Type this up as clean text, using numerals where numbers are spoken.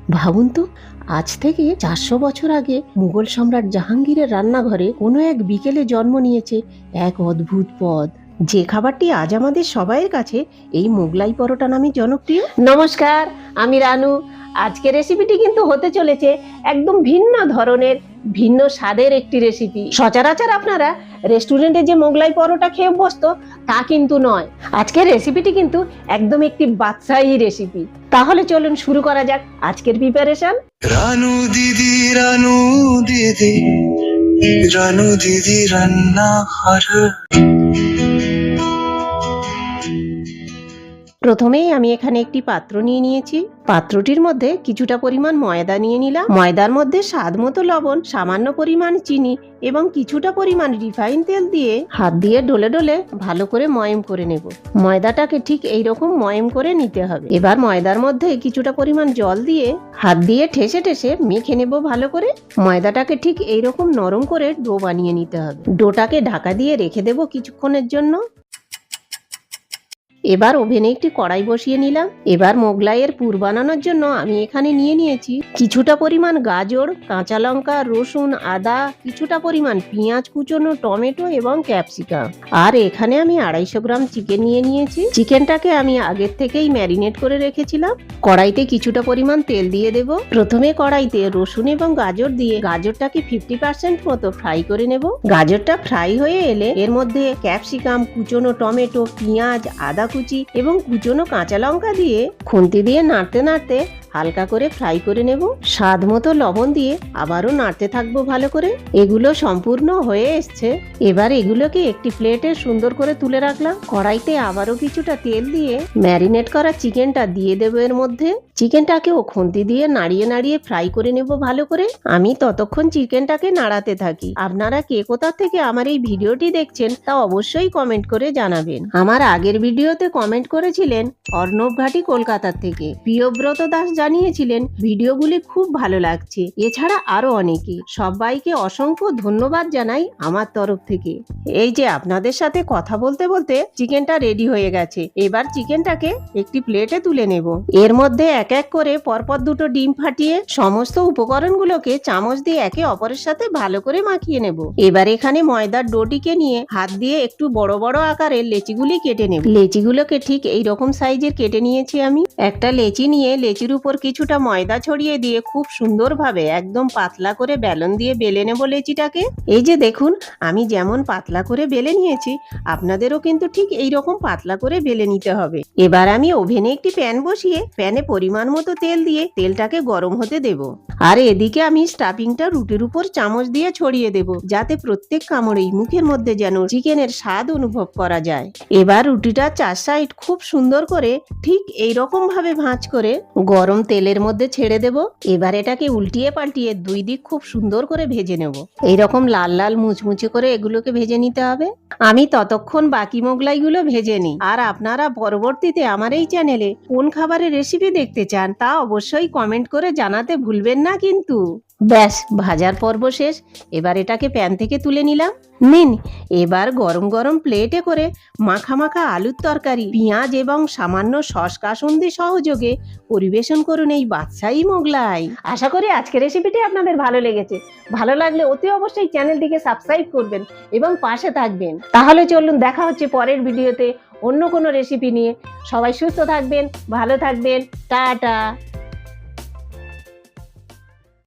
ভাবুন তো, আজ থেকে 400 বছর আগে মুঘল সম্রাট জাহাঙ্গীরের রান্নাঘরে কোনো এক বিকেলে জন্ম নিয়েছে এক অদ্ভুত পদ, যে খাবারটি আজ আমাদের সবাইয়ের কাছে এই মোগলাই পরোটা নামে জনপ্রিয়। নমস্কার, আমি রানু। আজকের রেসিপিটি কিন্তু হতে চলেছে একদম ভিন্ন ধরনের, ভিন্ন স্বাদের একটি রেসিপি। সচরাচর আপনারা রেস্টুরেন্টে যে মোগলাই পরোটা খেয়ে অভ্যস্ত তা কিন্তু নয়। আজকের রেসিপিটি কিন্তু একদম একটি বাদশাহী রেসিপি। তাহলে চলুন শুরু করা যাক আজকের প্রিপারেশন। রানু দিদি রানু দিদি রানু দিদি রান্নাঘর। প্রথমেই আমি এখানে একটি পাত্র নিয়ে নিয়েছি। পাত্রটির মধ্যে কিছুটা পরিমাণ ময়দা নিয়ে নিলাম। ময়দার মধ্যে স্বাদ মতো লবণ, সামান্য পরিমাণ চিনি এবং কিছুটা পরিমাণ রিফাইন তেল দিয়ে হাত দিয়ে ডলে ডলে ভালো করে ময়ম করে নেব। ময়দাটাকে ঠিক এইরকম ময়ম করে নিতে হবে। এবার ময়দার মধ্যে কিছুটা পরিমাণ জল দিয়ে হাত দিয়ে ঠেসে ঠেসে মেখে নেব ভালো করে। ময়দাটাকে ঠিক এইরকম নরম করে ডো বানিয়ে নিতে হবে। ডোটাকে ঢাকা দিয়ে রেখে দেব কিছুক্ষণের জন্য। এবার ওভেনে একটি কড়াই বসিয়ে নিলাম। এবার মোগলাইয়ের পুর বানানোর জন্য আমি এখানে নিয়ে নিয়েছি কিছুটা পরিমাণ গাজর, কাঁচা লঙ্কা, রসুন, আদা, কিছুটা পরিমাণ পেঁয়াজ কুচোনো, টমেটো এবং ক্যাপসিকাম। আর এখানে আমি 250 গ্রাম চিকেন নিয়ে নিয়েছি। চিকেনটাকে আমি আগের থেকেই ম্যারিনেট করে রেখেছিলাম। কড়াইতে কিছুটা পরিমাণ তেল দিয়ে দেব। প্রথমে কড়াইতে রসুন এবং গাজর দিয়ে গাজরটাকে 50% মতো ফ্রাই করে নেব। গাজরটা ফ্রাই হয়ে এলে এর মধ্যে ক্যাপসিকাম, কুচোনো টমেটো, পেঁয়াজ, আদা কুচি এবং কুচোনো কাঁচা লঙ্কা দিয়ে খুন্তি দিয়ে নাড়তে নাড়তে হালকা করে ফ্রাই করে নেব। স্বাদ মতো লবণ দিয়ে আবারও নাড়তে থাকবো ভালো করে। এগুলো সম্পূর্ণ হয়ে এসছে। এবার এগুলোকে একটি প্লেটে সুন্দর করে তুলে রাখলাম। কড়াইতে আবারও কিছুটা তেল দিয়ে ম্যারিনেট করা চিকেনটা দিয়ে দেবো এর মধ্যে। চিকেনটাকেও খুন্তি দিয়ে নাড়িয়ে নাড়িয়ে ফ্রাই করে নেব ভালো করে। আমি ততক্ষণ চিকেনটাকে নাড়াতে থাকি। আপনারা কে কোথা থেকে আমার এই ভিডিওটি দেখছেন তা অবশ্যই কমেন্ট করে জানাবেন। আমার আগের ভিডিওতে কমেন্ট করেছিলেন অর্ণব ঘাটি কলকাতার থেকে। প্রিয়ব্রত দাস জানিয়েছিলেন ভিডিওগুলি খুব ভালো লাগছে। এছাড়া আরো অনেকে। সবাইকে অসংখ্য ধন্যবাদ জানাই আমার তরফ থেকে। এই যে আপনাদের সাথে কথা বলতে বলতে চিকেনটা রেডি হয়ে গেছে। এবার চিকেনটাকে একটি প্লেটে তুলে নেব। এর মধ্যে এক এক করে পরপর দুটো ডিম ফাটিয়ে সমস্ত উপকরণগুলোকে চামচ দিয়ে একে অপরের সাথে ভালো করে মাখিয়ে নেব। এবার এখানে ময়দার ডোটিকে নিয়ে হাত দিয়ে একটু বড় বড় আকারের লেচিগুলি কেটে নেব। লেচিগুলোকে ঠিক এই রকম সাইজের কেটে নিয়েছি আমি। একটা লেচি নিয়ে লেচির উপর কিছুটা ময়দা ছড়িয়ে দিয়ে খুব সুন্দরভাবে একদম পাতলা করে বেলন দিয়ে বেলে নেব লেচিটাকে। এই যে দেখুন, আমি যেমন পাতলা করে বেলে নিয়েছি আপনাদেরও কিন্তু ঠিক এই রকম পাতলা করে বেলে নিতে হবে। এবার আমি ওভেনে একটি প্যান বসিয়ে প্যানে পরিমাণ মতো তেল দিয়ে তেলটাকে গরম হতে দেব। আর এদিকে আমি স্টাফিংটা রুটির উপর চামচ দিয়ে ছড়িয়ে দেব, যাতে প্রত্যেক কামড়েই মুখের মধ্যে যেন চিকেনের স্বাদ অনুভব করা যায়। এবার রুটিটা 4 সাইড খুব সুন্দর করে ঠিক এই রকম ভাবে ভাঁজ করে গরম তেলের মধ্যে ছেড়ে দেব। এবার এটাকে উল্টিয়ে পাল্টিয়ে দুই দিক খুব সুন্দর করে ভেজে নেব। এইরকম লাল লাল মুচমুচে করে এগুলোকে ভেজে নিতে হবে। আমি ততক্ষণ বাকি মোগলাইগুলো ভেজে নিই। আর আপনারা পরবর্তীতে আমার এই চ্যানেলে কোন খাবারের রেসিপি দেখতে চান তা অবশ্যই কমেন্ট করে জানাতে ভুলবেন না কিন্তু। ব্যাস, ভাজার পর্ব শেষ। এবার এটাকে প্যান থেকে তুলে নিলাম। নিন, এবার গরম গরম প্লেটে করে মাখা মাখা আলুর তরকারি, পেঁয়াজ এবং সামান্য সস কাসুন্দি সহযোগে পরিবেশন করুন এই বাদশাহী মোগলাই। আশা করি আজকের রেসিপিটি আপনাদের ভালো লেগেছে। ভালো লাগলে অতি অবশ্যই চ্যানেলটিকে সাবস্ক্রাইব করবেন এবং পাশে থাকবেন। তাহলে চলুন, দেখা হচ্ছে পরের ভিডিওতে অন্য কোনো রেসিপি নিয়ে। সবাই সুস্থ থাকবেন, ভালো থাকবেন। টাটা।